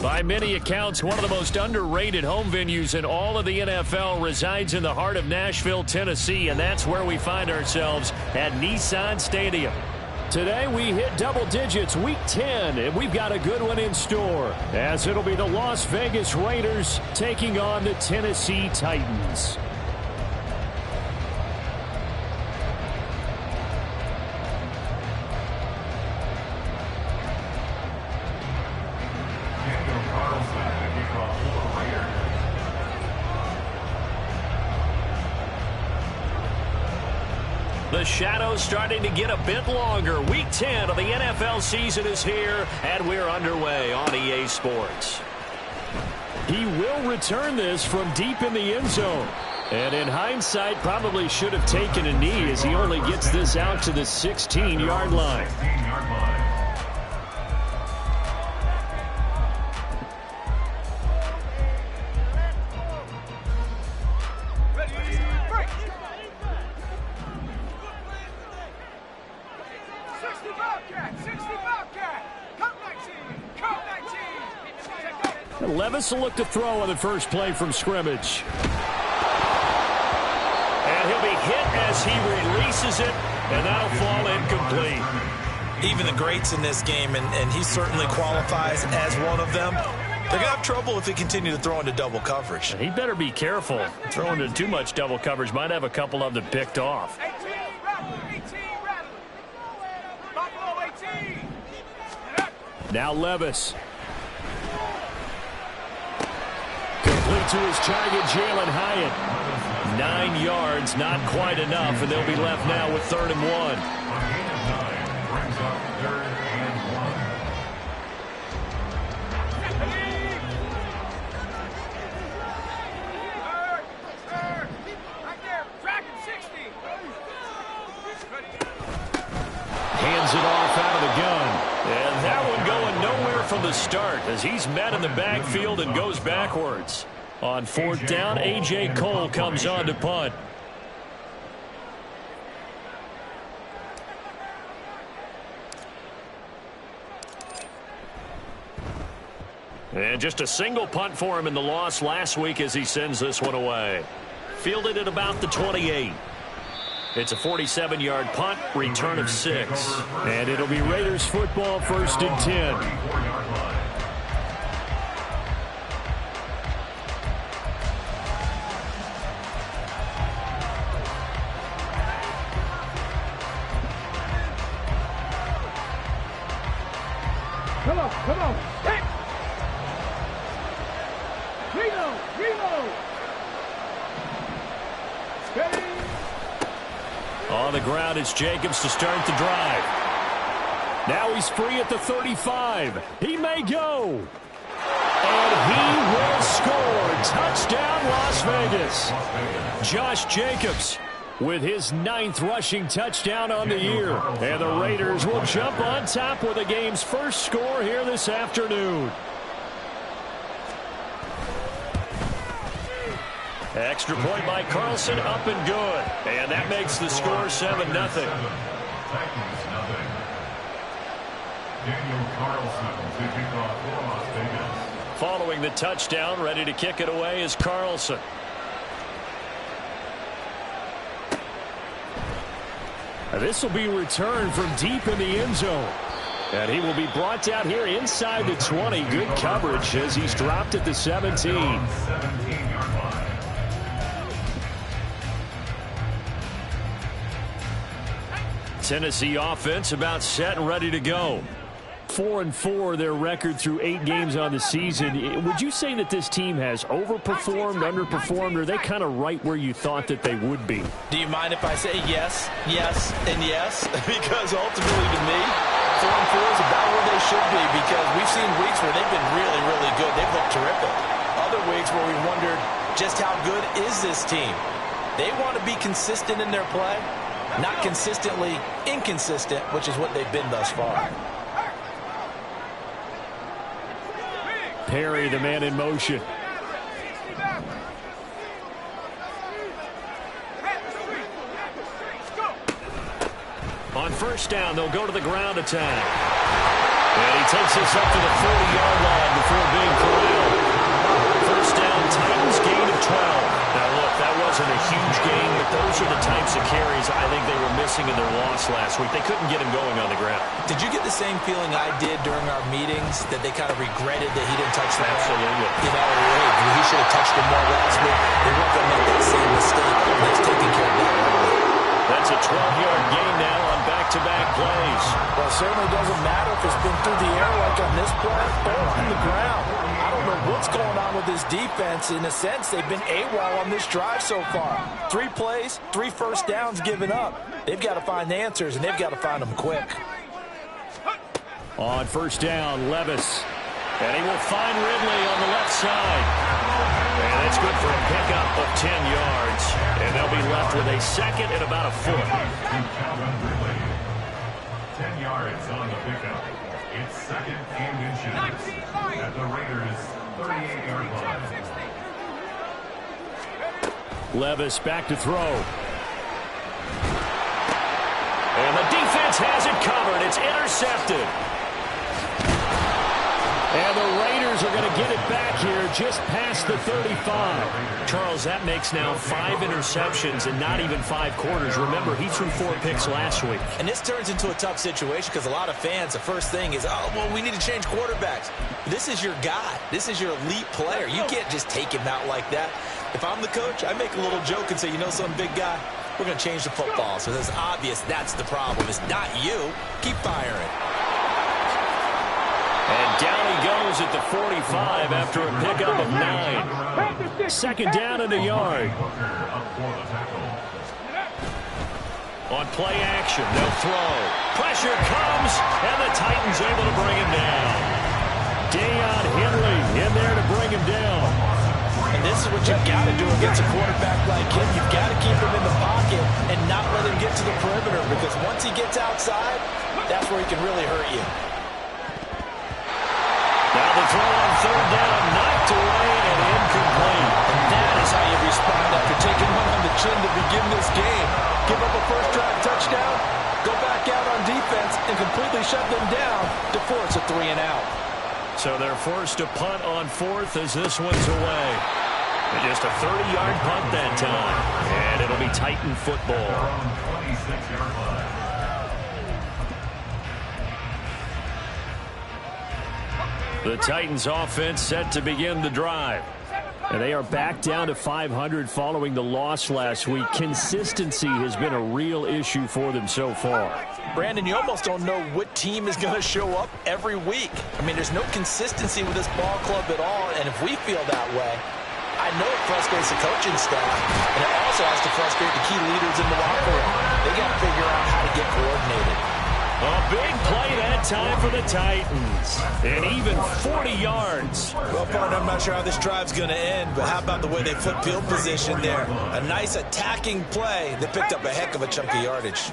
By many accounts, one of the most underrated home venues in all of the NFL resides in the heart of Nashville, Tennessee, and that's where we find ourselves at Nissan Stadium. Today we hit double digits, Week 10, and we've got a good one in store, as it'll be the Las Vegas Raiders taking on the Tennessee Titans. The shadow's starting to get a bit longer. Week 10 of the NFL season is here, and we're underway on EA Sports. He will return this from deep in the end zone. And in hindsight, probably should have taken a knee as he only gets this out to the 16-yard line. Levis will look to throw on the first play from scrimmage. And he'll be hit as he releases it, and that'll fall incomplete. Even the greats in this game, and he certainly qualifies as one of them, they're going to have trouble if they continue to throw into double coverage. He better be careful. Throwing into too much double coverage might have a couple of them picked off. Now Levis. Complete to his target, Jalen Hyatt. 9 yards, not quite enough, and they'll be left now with 3rd and 1. Hands it off out of the gun. And that one going nowhere from the start as he's met in the backfield and goes backwards. On 4th down, A.J. Cole comes on to punt. And just a single punt for him in the loss last week as he sends this one away. Fielded at about the 28. It's a 47-yard punt, return of 6. And it'll be Raiders football, 1st and 10. Come on. Hey! Reload. Steady. On the ground, it's Jacobs to start the drive. Now he's free at the 35. He may go. And he will score. Touchdown, Las Vegas. Josh Jacobs with his 9th rushing touchdown on the year. And the Raiders will jump on top with the game's first score here this afternoon. Extra point by Carlson, up and good. And that makes the score 7-0. Daniel Carlson to kick off for Las Vegas. Following the touchdown, ready to kick it away is Carlson. This will be returned from deep in the end zone. And he will be brought down here inside the 20. Good coverage as he's dropped at the 17. Tennessee offense about set and ready to go. 4-4 their record through 8 games on the season. Would you say that this team has overperformed, underperformed, or are they kind of right where you thought that they would be? Do you mind if I say yes, and yes? Because ultimately to me, 4-4 is about where they should be, because we've seen weeks where they've been really, really good. They've looked terrific. Other weeks where we wondered just how good is this team. They want to be consistent in their play, not consistently inconsistent, which is what they've been thus far. Perry, the man in motion. On first down, they'll go to the ground attack. And he takes this up to the 40-yard line before being corralled. First down, Titans gain of 12. Now, look, that wasn't a huge gain, but those are the types of carries I think they were missing in their loss last week. They couldn't get him going on the ground. Did you get the same feeling I did during our meetings, that they kind of regretted that he didn't touch the ball? Absolutely. You know, he should have touched him more last week. They weren't going to make that same mistake. That's taking care of that early. That's a 12-yard gain now on back-to-back plays. Well, it certainly doesn't matter if it's been through the air like on this play or on the ground. I don't know what's going on with this defense. In a sense, they've been AWOL on this drive so far. 3 plays, 3 first downs given up. They've got to find answers, and they've got to find them quick. On first down, Levis. And he will find Ridley on the left side. And that's good for a pickup of 10 yards. And they'll be left with a second and about a foot. 10 yards on the pickup. It's second and inches at the Raiders' 38-yard line. Levis back to throw. And the defense has it covered. It's intercepted. And the Raiders are going to get it back here just past the 35. Charles, that makes now 5 interceptions in not even 5 quarters. Remember, he threw 4 picks last week. And this turns into a tough situation because a lot of fans, the first thing is, oh, well, we need to change quarterbacks. This is your guy. This is your elite player. You can't just take him out like that. If I'm the coach, I make a little joke and say, you know, some big guy, we're going to change the football. So it's obvious that's the problem. It's not you. Keep firing. And down he goes at the 45 after a pickup of 9. Second down in the yard. On play action, they'll throw. Pressure comes, and the Titans able to bring him down. Deion Henley in there to bring him down. And this is what you've got to do against a quarterback like him. You've got to keep him in the pocket and not let him get to the perimeter, because once he gets outside, that's where he can really hurt you. Now the throw on third down, knocked away and incomplete. And that is how you respond after taking one on the chin to begin this game. Give up a first drive touchdown, go back out on defense, and completely shut them down to force a 3-and-out. So they're forced to punt on fourth as this one's away. And just a 30-yard punt that time. And it'll be Titan football. 26-yard line. The Titans offense set to begin the drive. And they are back down to 500 following the loss last week. Consistency has been a real issue for them so far. Brandon, you almost don't know what team is going to show up every week. I mean, there's no consistency with this ball club at all, and if we feel that way, I know it frustrates the coaching staff, and it also has to frustrate the key leaders in the locker room. They got to figure out how to get coordinated. A big play that time for the Titans. And even 40 yards. Well, partner, I'm not sure how this drive's going to end, but how about the way they flip field position there? A nice attacking play. They picked up a heck of a chunk of yardage.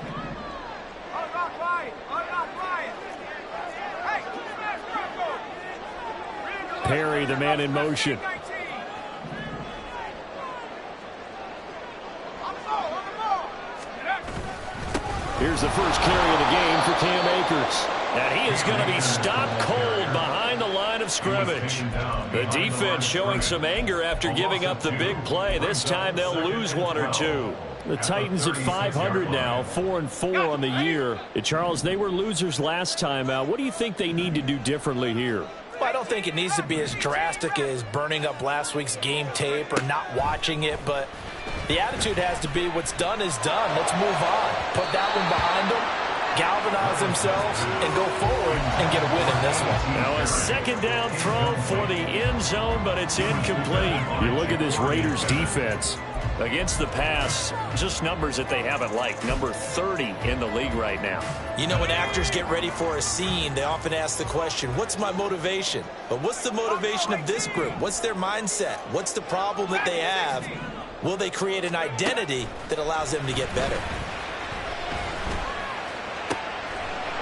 Perry, the man in motion. Here's the first carry of the game for Cam Akers. And he is going to be stopped cold behind the line of scrimmage. The defense showing some anger after giving up the big play. This time they'll lose one or two. The Titans at 500 now, 4-4 on the year. Charles, they were losers last time out. What do you think they need to do differently here? Well, I don't think it needs to be as drastic as burning up last week's game tape or not watching it, but the attitude has to be what's done is done. Let's move on. Put that one behind them, galvanize themselves, and go forward and get a win in this one. Now a second down throw for the end zone, but it's incomplete. You look at this Raiders defense. Against the pass, just numbers that they haven't liked. Number 30 in the league right now. You know, when actors get ready for a scene, they often ask the question, what's my motivation? But what's the motivation of this group? What's their mindset? What's the problem that they have? Will they create an identity that allows them to get better?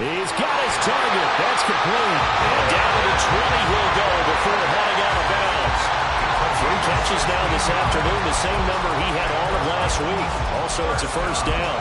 He's got his target. That's complete. And down to the 20 he'll go before heading out of bounds. 3 catches now this afternoon, the same number he had all of last week. Also, it's a first down.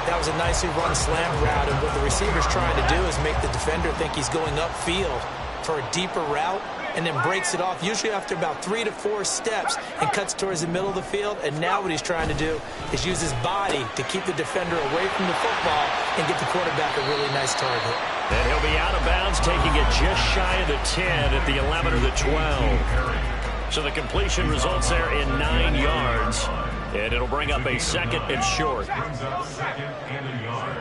That was a nicely run slant route, and what the receiver's trying to do is make the defender think he's going upfield for a deeper route, and then breaks it off, usually after about 3 to 4 steps, and cuts towards the middle of the field. And now what he's trying to do is use his body to keep the defender away from the football and get the quarterback a really nice target. And he'll be out of bounds, taking it just shy of the 10 at the 11 or the 12. So the completion results there in 9 yards, and it'll bring up a second and short. Brings up second and a yard.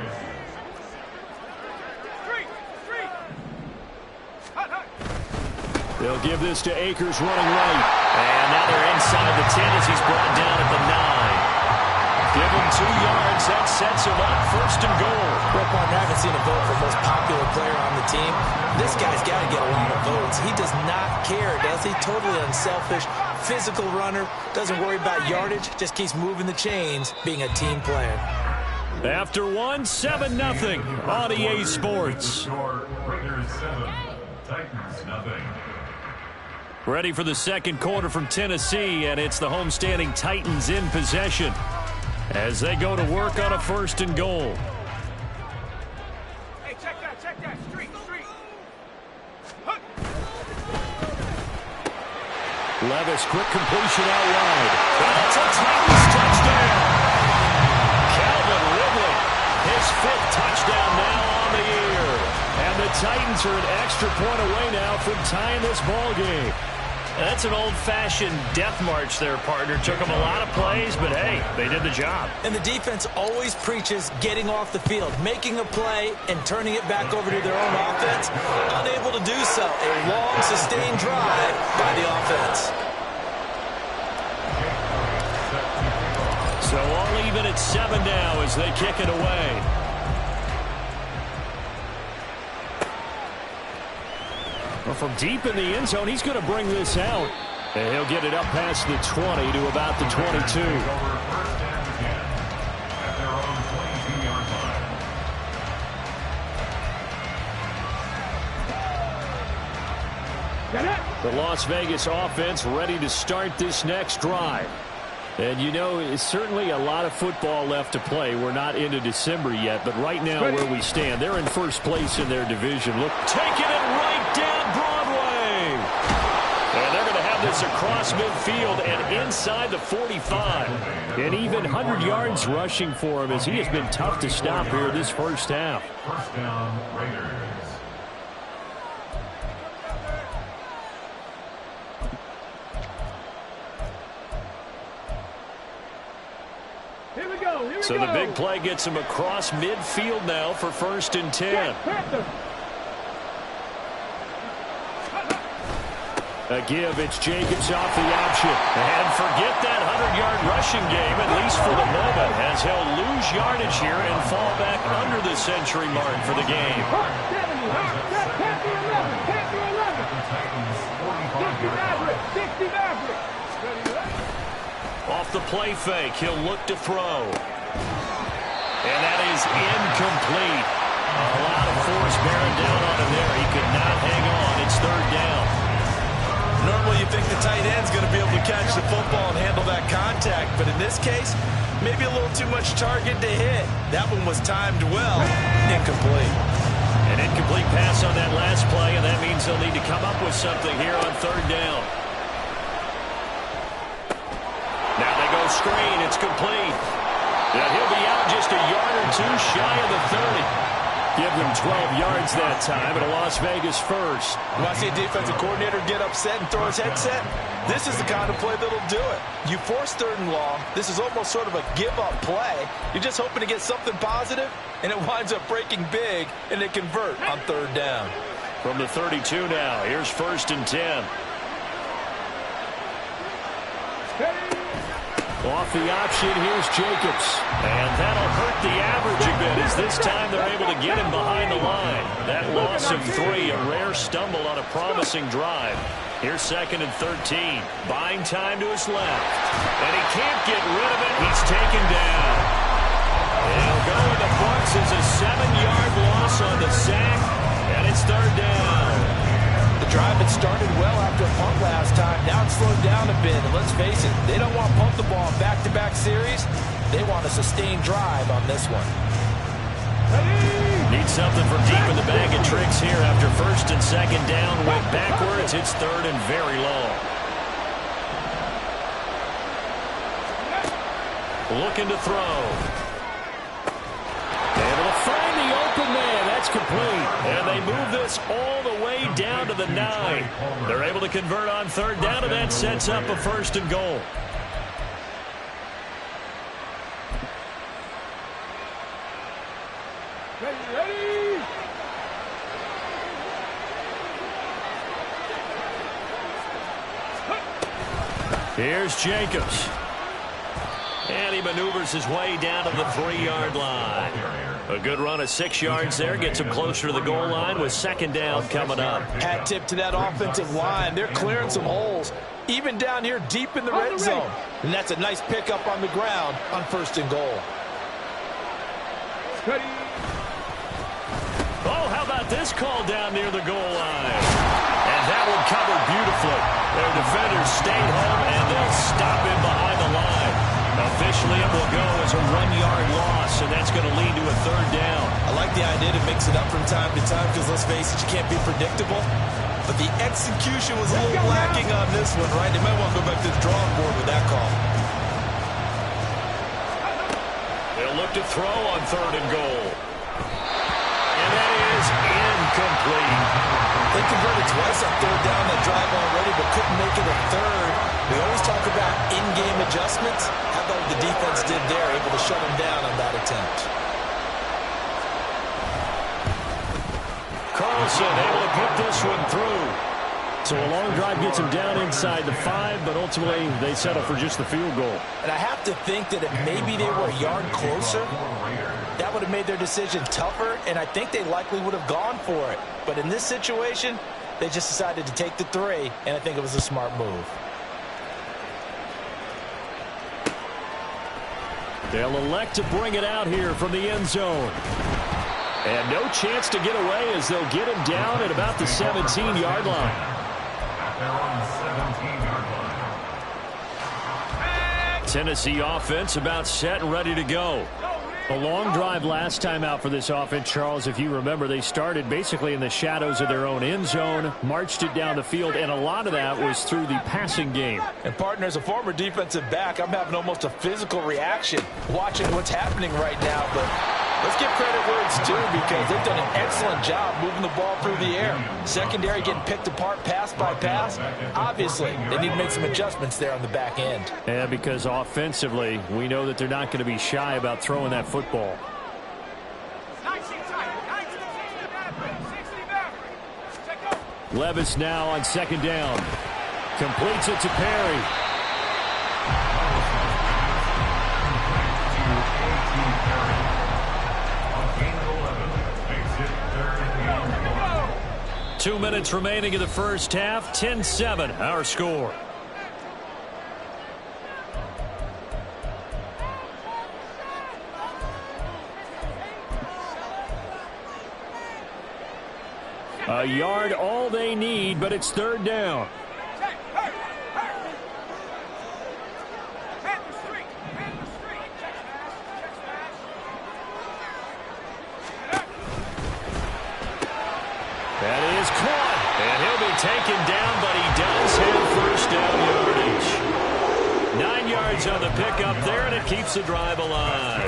They'll give this to Akers running right. And now they're inside the 10 as he's brought down at the 9. Give him 2 yards. That sets him up first and goal. Well, partner, I haven't seen a vote for most popular player on the team. This guy's got to get a lot of votes. He does not care, does he? Totally unselfish, physical runner, doesn't worry about yardage, just keeps moving the chains, being a team player. After 7-0 on EA Sports. Raiders 7, Titans nothing. Ready for the second quarter from Tennessee, and it's the homestanding Titans in possession as they go to work on a first and goal. Hey, check that, street. Levis, quick completion out wide. That's a Titans touchdown. Calvin Ridley, his 5th touchdown now on the year. And the Titans are an extra point away now from tying this ball game. That's an old-fashioned death march there, partner. Took them a lot of plays, but hey, they did the job. And the defense always preaches getting off the field, making a play, and turning it back over to their own offense. Unable to do so. A long, sustained drive by the offense. So all even at 7 now as they kick it away. Well, from deep in the end zone, he's going to bring this out. And he'll get it up past the 20 to about the 22. Over first down again at their own 22-yard line. Get it? The Las Vegas offense ready to start this next drive. And, you know, it's certainly a lot of football left to play. We're not into December yet, but right now where we stand, they're in first place in their division. Look, taking it right down Broadway. this across midfield and inside the 45. An even 100 yards rushing for him as he has been tough to stop here this first half. First down, Raiders. Here we go. Here we So go. the big play gets him across midfield now for 1st and 10. A give, it's Jacobs off the option. And forget that 100-yard rushing game, at least for the moment, as he'll lose yardage here and fall back under the century mark for the game. 60 Maverick. Off the play fake, he'll look to throw. And that is incomplete. A lot of force bearing down on him there. He could not hang on. It's 3rd down. Normally you think the tight end's going to be able to catch the football and handle that contact, but in this case, maybe a little too much target to hit. That one was timed well. Incomplete. An incomplete pass on that last play, and that means they'll need to come up with something here on 3rd down. Now they go screen. It's complete. Now he'll be out just a yard or two shy of the 30. Give them 12 yards that time, and a Las Vegas first. When I see a defensive coordinator get upset and throw his headset, this is the kind of play that'll do it. You force 3rd and long. This is almost sort of a give-up play. You're just hoping to get something positive, and it winds up breaking big, and they convert on 3rd down. From the 32 now, here's 1st and 10. Off the option, here's Jacobs. And that'll hurt the average a bit as this time they're able to get him behind the line. That loss of 3, a rare stumble on a promising drive. Here's 2nd and 13. Buying time to his left. And he can't get rid of it. He's taken down. He'll go in the books as a 7-yard loss on the sack. And it's 3rd down. The drive had started well after a punt last time. Now it's slowed down a bit. And let's face it, they don't want to punt the ball in back-to-back series. They want a sustained drive on this one. Need something from deep in the bag of tricks here after 1st and 2nd down. Went backwards. It's 3rd and very long. Looking to throw. Able to find the open man. That's complete. And they move this all the way down to the 9. They're able to convert on 3rd down, and that sets up a 1st and goal. Ready. Here's Jacobs. And he maneuvers his way down to the 3-yard line. A good run of 6 yards there. Gets him closer to the goal line with 2nd down coming up. Hat tip to that offensive line. They're clearing some holes, even down here deep in the red zone. And that's a nice pickup on the ground on 1st and goal. Ready. Oh, how about this call down near the goal line? And that one covered beautifully. Their defenders stayed home, and they'll stop him behind the line. Officially, it will go as a 1-yard loss, and that's going to lead to a 3rd down. I like the idea to mix it up from time to time because, let's face it, you can't be predictable. But the execution was a little lacking on this one, right? They might want to go back to the drawing board with that call. They'll look to throw on 3rd and goal. And that is incomplete. They converted twice on 3rd down that drive already, but couldn't make it a 3rd. We always talk about in-game adjustments. How about what the defense did there, able to shut them down on that attempt. Carlson able to put this one through. So a long drive gets him down inside the 5, but ultimately they settle for just the field goal. And I have to think that if maybe they were a yard closer, that would have made their decision tougher, and I think they likely would have gone for it. But in this situation, they just decided to take the 3, and I think it was a smart move. They'll elect to bring it out here from the end zone. And no chance to get away as they'll get him down at about the 17-yard line. They're on the 17-yard line. Tennessee offense about set and ready to go. A long drive last time out for this offense, Charles. If you remember, they started basically in the shadows of their own end zone, marched it down the field, and a lot of that was through the passing game. And, partner, as a former defensive back, I'm having almost a physical reaction watching what's happening right now. But let's give credit where it's due because they've done an excellent job moving the ball through the air. Secondary getting picked apart pass by pass. Obviously, they need to make some adjustments there on the back end. Yeah, because offensively, we know that they're not going to be shy about throwing that football. Levis now on second down. Completes it to Perry. Two minutes remaining in the first half. 10-7, our score. A yard all they need, but it's third down. That is caught, and he'll be taken down, but he does have first down yardage. 9 yards on the pickup there, and it keeps the drive alive.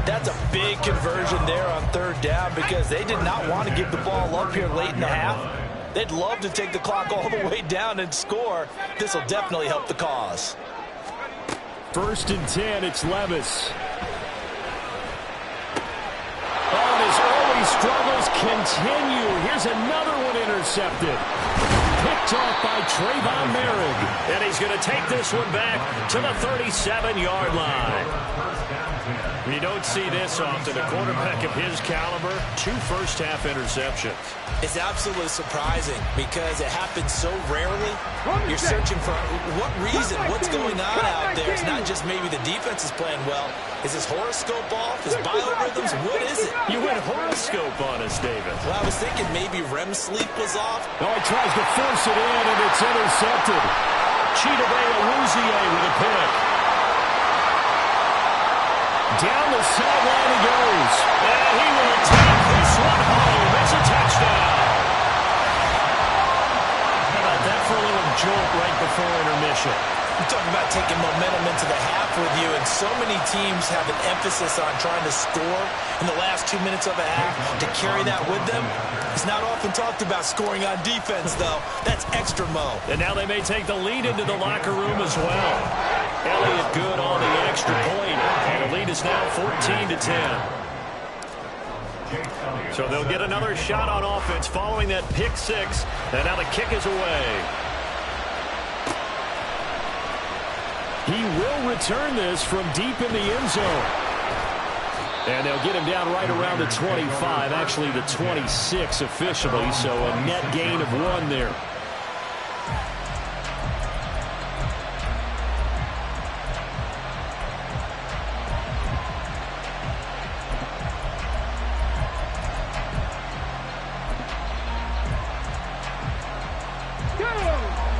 That's a big conversion there on third down because they did not want to give the ball up here late in the half. They'd love to take the clock all the way down and score. This will definitely help the cause. First and 10, it's Levis. Oh, his early struggles continue. Here's another one intercepted. Picked off by Trayvon Merrick. And he's going to take this one back to the 37-yard line. You don't see this often. A quarterback of his caliber, 2 first-half interceptions. It's absolutely surprising because it happens so rarely. You're searching for what reason, what's going on out there. It's not just maybe the defense is playing well. Is his horoscope off? His biorhythms? What is it? You went horoscope on us, David. Well, I was thinking maybe REM sleep was off. Oh, he tries to force it in, and it's intercepted. Chidobe Awuzie with a pick. Down the sideline he goes. And he will take this one home. It's a touchdown. How about that for a little jolt right before intermission? You're talking about taking momentum into the half with you, and so many teams have an emphasis on trying to score in the last 2 minutes of a half. To carry that with them, it's not often talked about scoring on defense, though. That's extra mo. And now they may take the lead into the locker room as well. Elliott good on the extra point, and the lead is now 14-10. So they'll get another shot on offense following that pick six, and now the kick is away. He will return this from deep in the end zone. And they'll get him down right around the 25, actually the 26 officially, so a net gain of 1 there.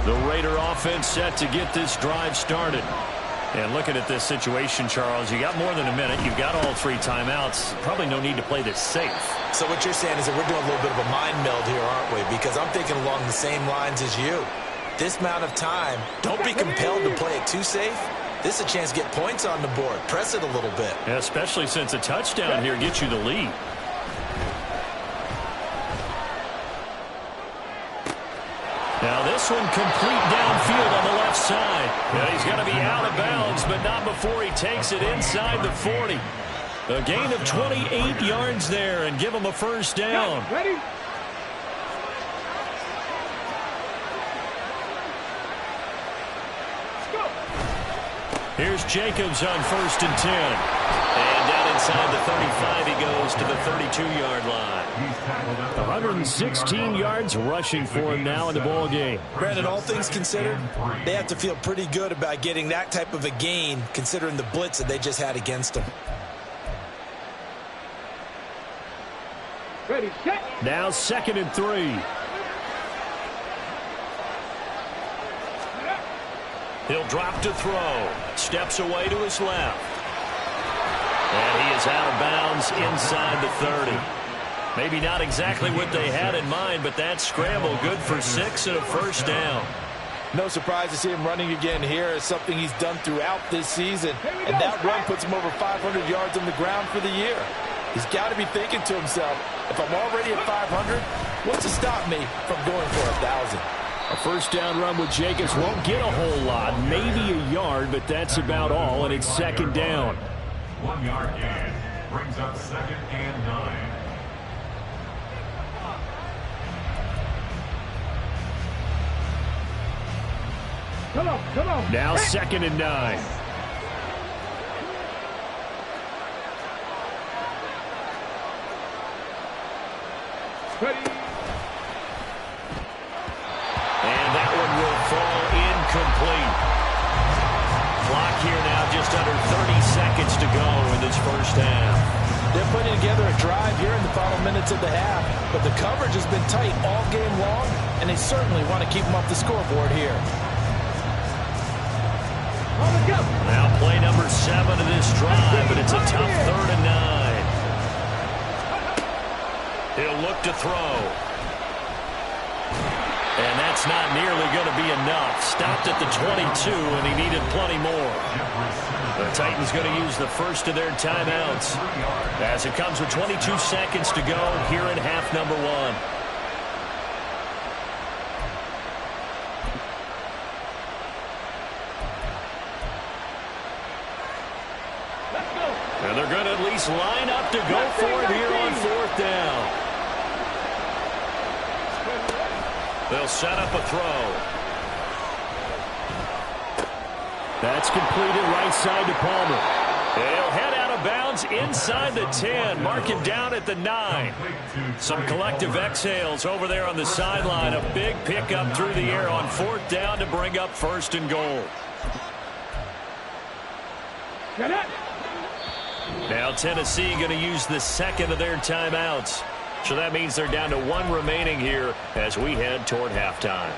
The Raider offense set to get this drive started. And looking at this situation, Charles, you got more than a minute. You've got all 3 timeouts. Probably no need to play this safe. So what you're saying is that we're doing a little bit of a mind meld here, aren't we? Because I'm thinking along the same lines as you. This amount of time, don't be compelled to play it too safe. This is a chance to get points on the board. Press it a little bit. Yeah, especially since a touchdown here gets you the lead. Now this one complete downfield on the left side. And he's going to be out of bounds, but not before he takes it inside the 40. A gain of 28 yards there and give him a first down. Ready? Here's Jacobs on first and 10. And down inside the 35 he goes to the 32-yard line. 116 yards rushing for him now in the ball game. Granted, all things considered, they have to feel pretty good about getting that type of a gain considering the blitz that they just had against them. Ready, set. Now 2nd and 3. He'll drop to throw. Steps away to his left. And he is out of bounds inside the 30. Maybe not exactly what they had in mind, but that scramble good for 6 and a first down. No surprise to see him running again here. It's something he's done throughout this season. And that run puts him over 500 yards on the ground for the year. He's got to be thinking to himself, if I'm already at 500, what's to stop me from going for 1,000? A first down run with Jacobs won't get a whole lot, maybe a yard, but that's about all, and it's second down. 1 yard gain brings up 2nd and 9. Come on, come on. Now 2nd and 9. Ready. And that one will fall incomplete. Clock here now just under 30 seconds to go in this first half. They're putting together a drive here in the final minutes of the half, but the coverage has been tight all game long, and they certainly want to keep them off the scoreboard here. Now play number 7 of this drive, but it's a tough 3rd and 9. He'll look to throw. And that's not nearly going to be enough. Stopped at the 22, and he needed plenty more. The Titans going to use the first of their timeouts as it comes with 22 seconds to go here in half number 1. And they're going to at least line up to go for it here on 4th down. They'll set up a throw. That's completed right side to Palmer. He'll head out of bounds inside the 10. Mark him down at the 9. Some collective exhales over there on the sideline. A big pickup through the air on 4th down to bring up 1st and goal. Get it. Now Tennessee going to use the 2nd of their timeouts. So that means they're down to 1 remaining here as we head toward halftime.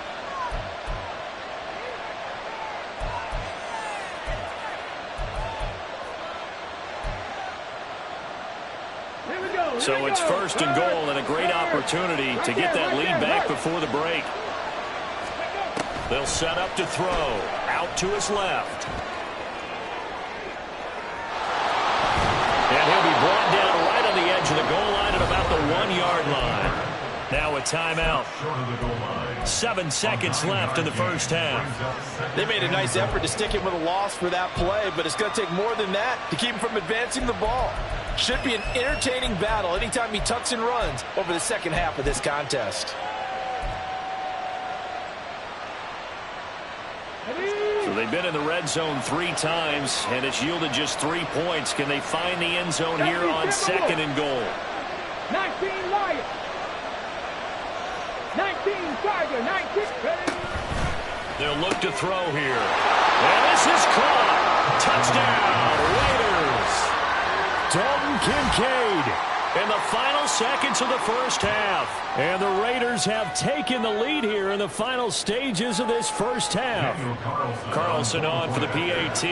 Here we go. So it's 1st and goal and a great opportunity to get that lead back before the break. They'll set up to throw. Out to his left. And he'll be brought down right on the edge of the goal line at about the 1 yard line. Now a timeout. 7 seconds left in the first half. They made a nice effort to stick him with a loss for that play, but it's going to take more than that to keep him from advancing the ball. Should be an entertaining battle anytime he tucks and runs over the second half of this contest. So they've been in the red zone 3 times, and it's yielded just 3 points. Can they find the end zone here on 2nd and goal? 19 Lions. 19 Tiger. 19. Ready. They'll look to throw here. And this is caught. Touchdown, Raiders. Dalton Kincaid in the final seconds of the first half. And the Raiders have taken the lead here in the final stages of this first half. Carlson on for the PAT.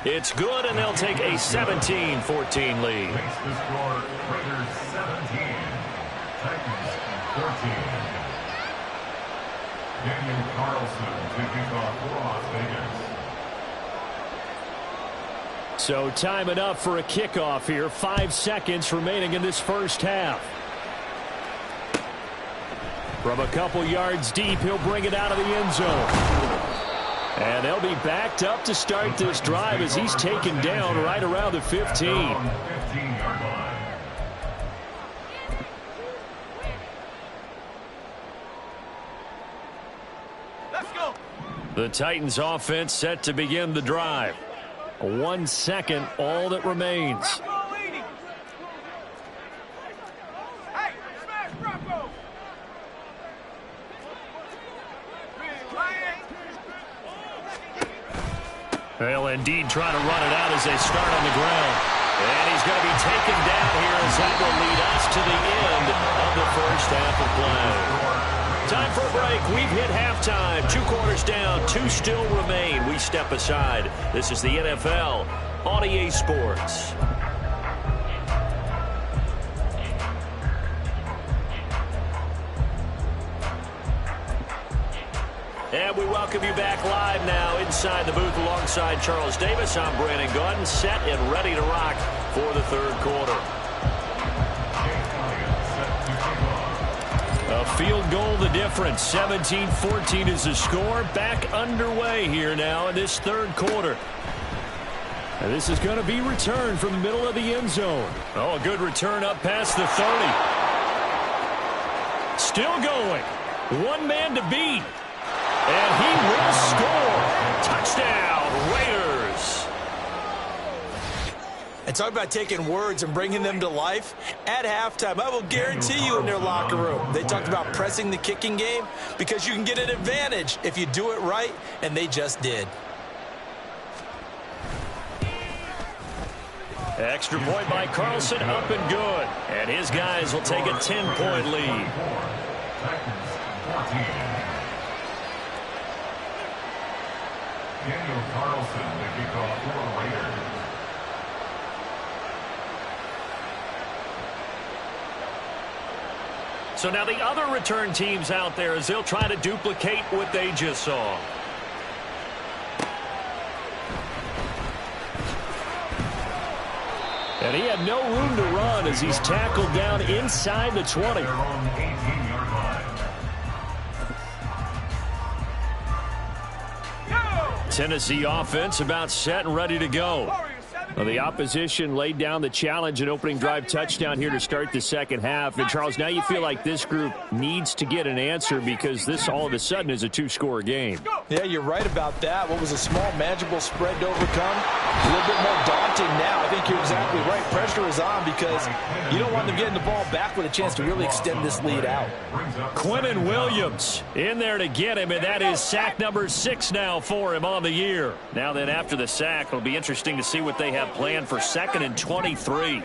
It's good, and they'll take a 17-14 lead. Makes the score Raiders 17, Titans 14. Daniel Carlson to kick off for Las Vegas. So time enough for a kickoff here. 5 seconds remaining in this first half. From a couple yards deep, he'll bring it out of the end zone. And they'll be backed up to start this drive as he's taken down right around the 15. 15-yard line. Let's go. The Titans offense set to begin the drive. 1 second, all that remains. Hey, smash Bronco. They'll indeed try to run it out as they start on the ground. And he's going to be taken down here as that will lead us to the end of the first half of play. Time for a break. We've hit halftime. 2 quarters down, 2 still remain. We step aside. This is the NFL on EA Sports. And we welcome you back live now inside the booth alongside Charles Davis. I'm Brandon Gaudin, set and ready to rock for the third quarter. A field goal the difference. 17-14 is the score. Back underway here now in this third quarter. And this is going to be returned from the middle of the end zone. Oh, a good return up past the 30. Still going. One man to beat. And he will score. Touchdown, Raiders. And talk about taking words and bringing them to life. At halftime, I will guarantee you in their locker room, they talked about pressing the kicking game because you can get an advantage if you do it right, and they just did. Extra point by Carlson, up and good. And his guys will take a 10-point lead. Daniel Carlson, the kickoff for Raiders. So now the other return teams out there as they'll try to duplicate what they just saw. And he had no room to run as he's tackled down inside the 20. Their own 18-yard line. Tennessee offense about set and ready to go. Well, the opposition laid down the challenge and opening drive touchdown here to start the second half. And, Charles, now you feel like this group needs to get an answer because this all of a sudden is a 2-score game. Yeah, you're right about that. What was a small, manageable spread to overcome, a little bit more daunting now. I think you're exactly right. Pressure is on because you don't want them getting the ball back with a chance to really extend this lead out. Quinnen Williams in there to get him, and that is sack number 6 now for him on the year. Now then, after the sack, it'll be interesting to see what they have planned for 2nd and 23. 60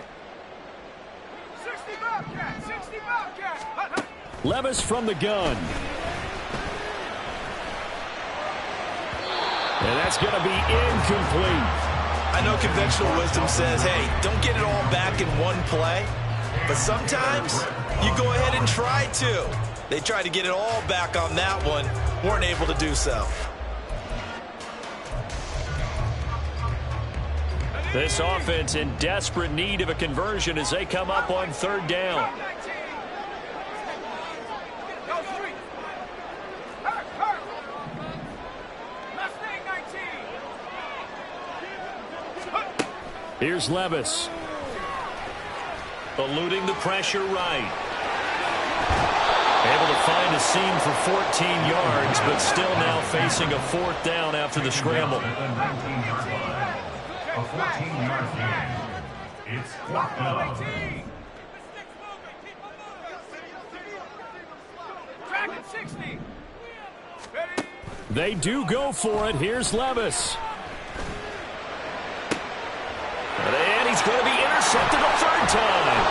Bobcat, 60 Bobcat. Levis from the gun. And that's going to be incomplete. I know conventional wisdom says, hey, don't get it all back in one play. But sometimes you go ahead and try to. They tried to get it all back on that one. Weren't able to do so. This offense in desperate need of a conversion as they come up on 3rd down. Here's Levis. Eluding the pressure right. Able to find a seam for 14 yards, but still now facing a 4th down after the scramble. A 14-yard gain. It's 4th down. Track at 60. They do go for it. Here's Levis. And he's going to be intercepted a 3rd time.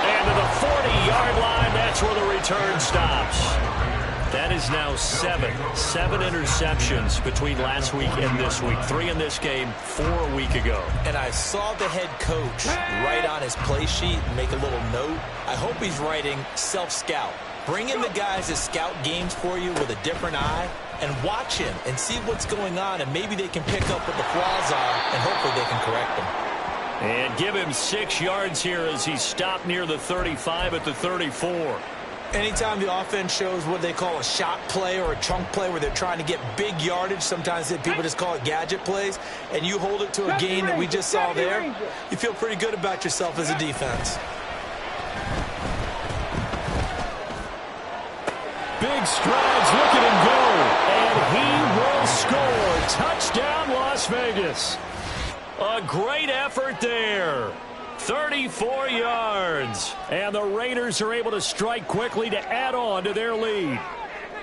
And to the 40-yard line, that's where the return stops. That is now 7 interceptions between last week and this week. 3 in this game, 4 a week ago. And I saw the head coach write on his play sheet and make a little note. I hope he's writing self-scout. Bring in the guys that scout games for you with a different eye and watch him and see what's going on, and maybe they can pick up what the flaws are, and hopefully they can correct them. And give him 6 yards here as he stopped near the 35 at the 34. Anytime the offense shows what they call a shot play or a chunk play where they're trying to get big yardage, sometimes people just call it gadget plays, and you hold it to a gain that we just saw there, you feel pretty good about yourself as a defense. Big strides, look at him go, and he will score. Touchdown, Las Vegas. A great effort there. 34 yards. And the Raiders are able to strike quickly to add on to their lead.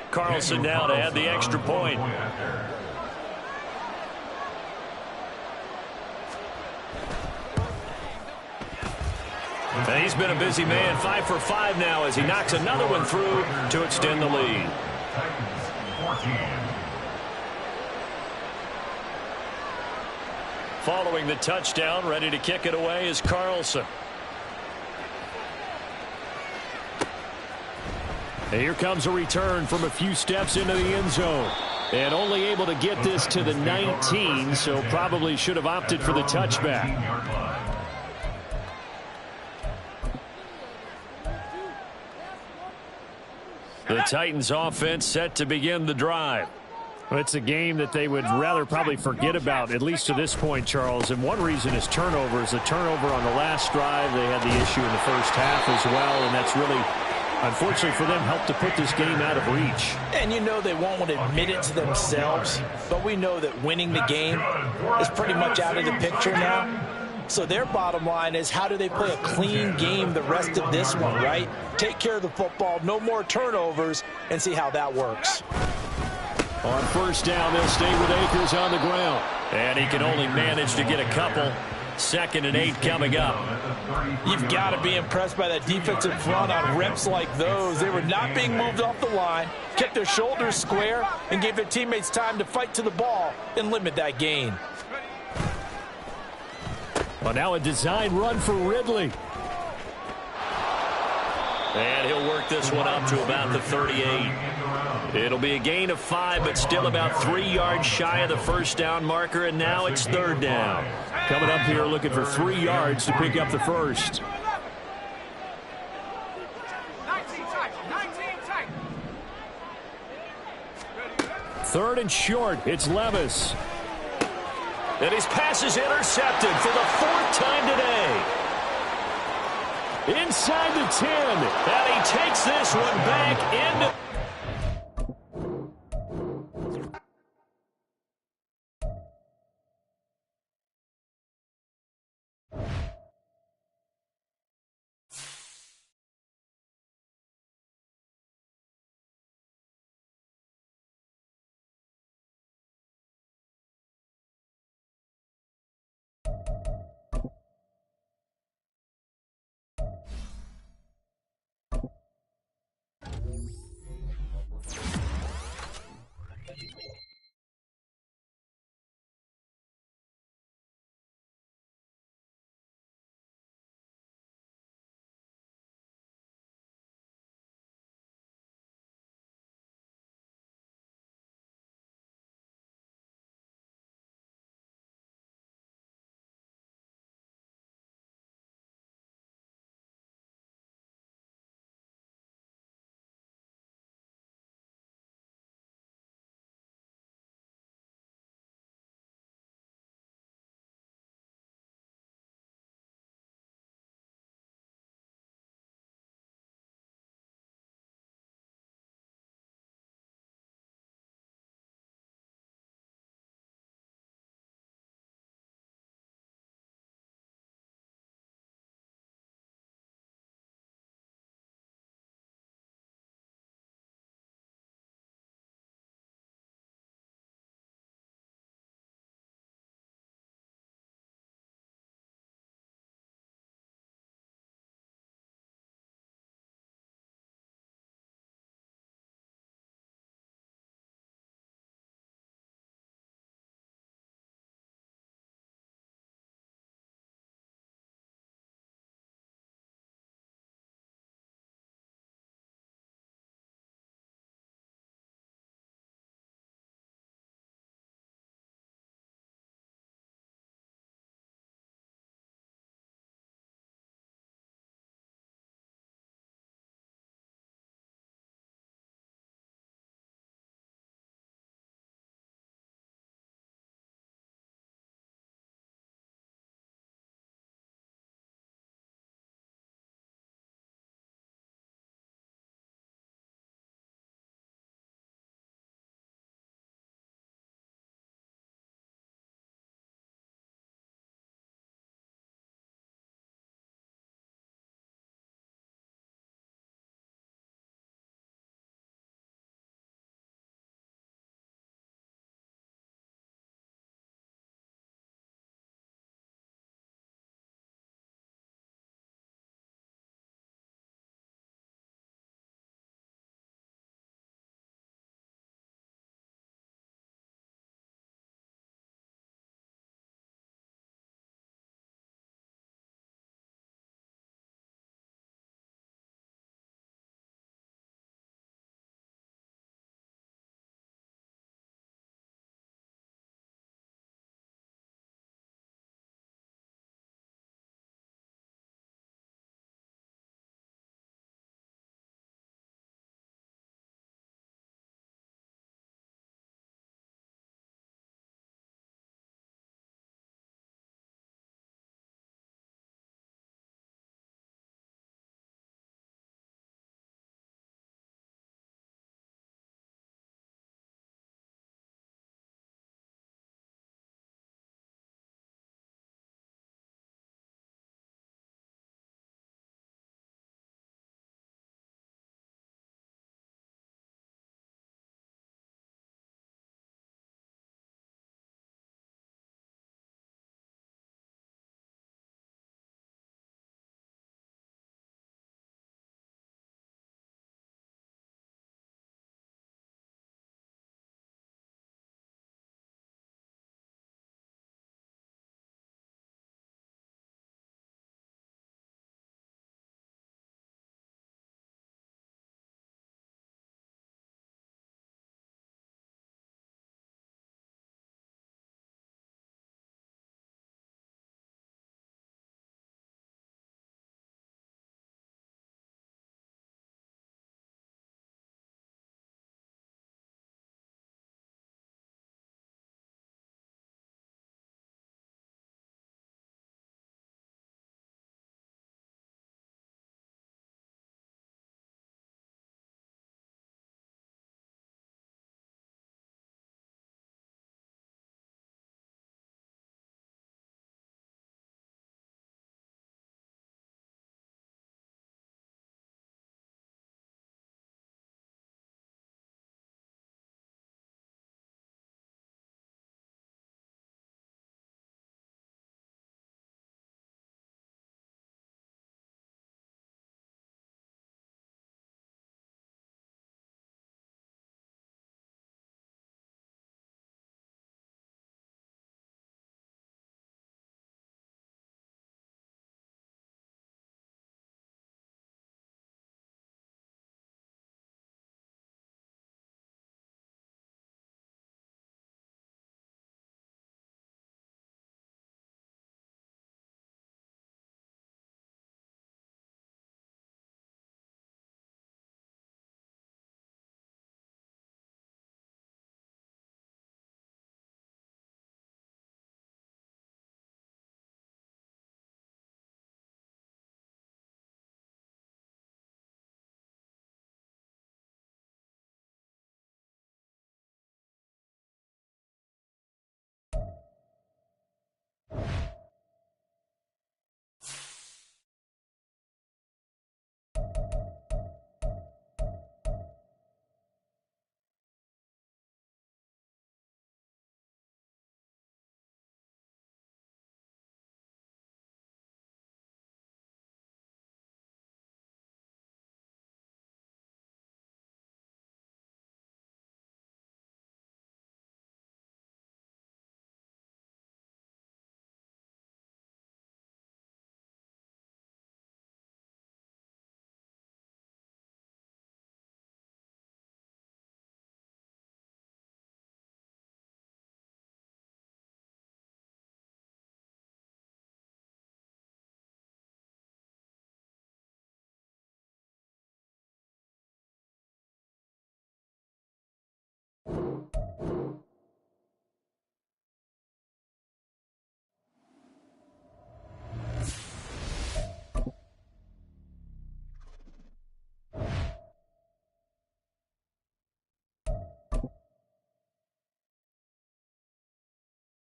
Carlson now to add the extra point. And he's been a busy man, 5 for 5 now as he knocks another one through to extend the lead. Titans 14. Following the touchdown, ready to kick it away is Carlson. And here comes a return from a few steps into the end zone. And only able to get this to the 19, so probably should have opted for the touchback. The Titans offense set to begin the drive. Well, it's a game that they would rather probably forget about, at least to this point, Charles. And one reason is turnovers. The turnover on the last drive, they had the issue in the first half as well, and that's really, unfortunately for them, helped to put this game out of reach. And you know they won't want to admit it to themselves, but we know that winning the game is pretty much out of the picture now. So their bottom line is, how do they play a clean game the rest of this one, right? Take care of the football, no more turnovers, and see how that works. On first down, they'll stay with Akers on the ground. And he can only manage to get a couple. 2nd and 8 coming up. You've got to be impressed by that defensive front on reps like those. They were not being moved off the line, kept their shoulders square, and gave their teammates time to fight to the ball and limit that gain. Well, now a design run for Ridley. And he'll work this one up to about the 38. It'll be a gain of 5, but still about 3 yards shy of the first down marker, and now it's 3rd down. Coming up here looking for 3 yards to pick up the first. 19 tight. 19 tight. 3rd and short. It's Levis. And his pass is intercepted for the 4th time today. Inside the 10. And he takes this one back into...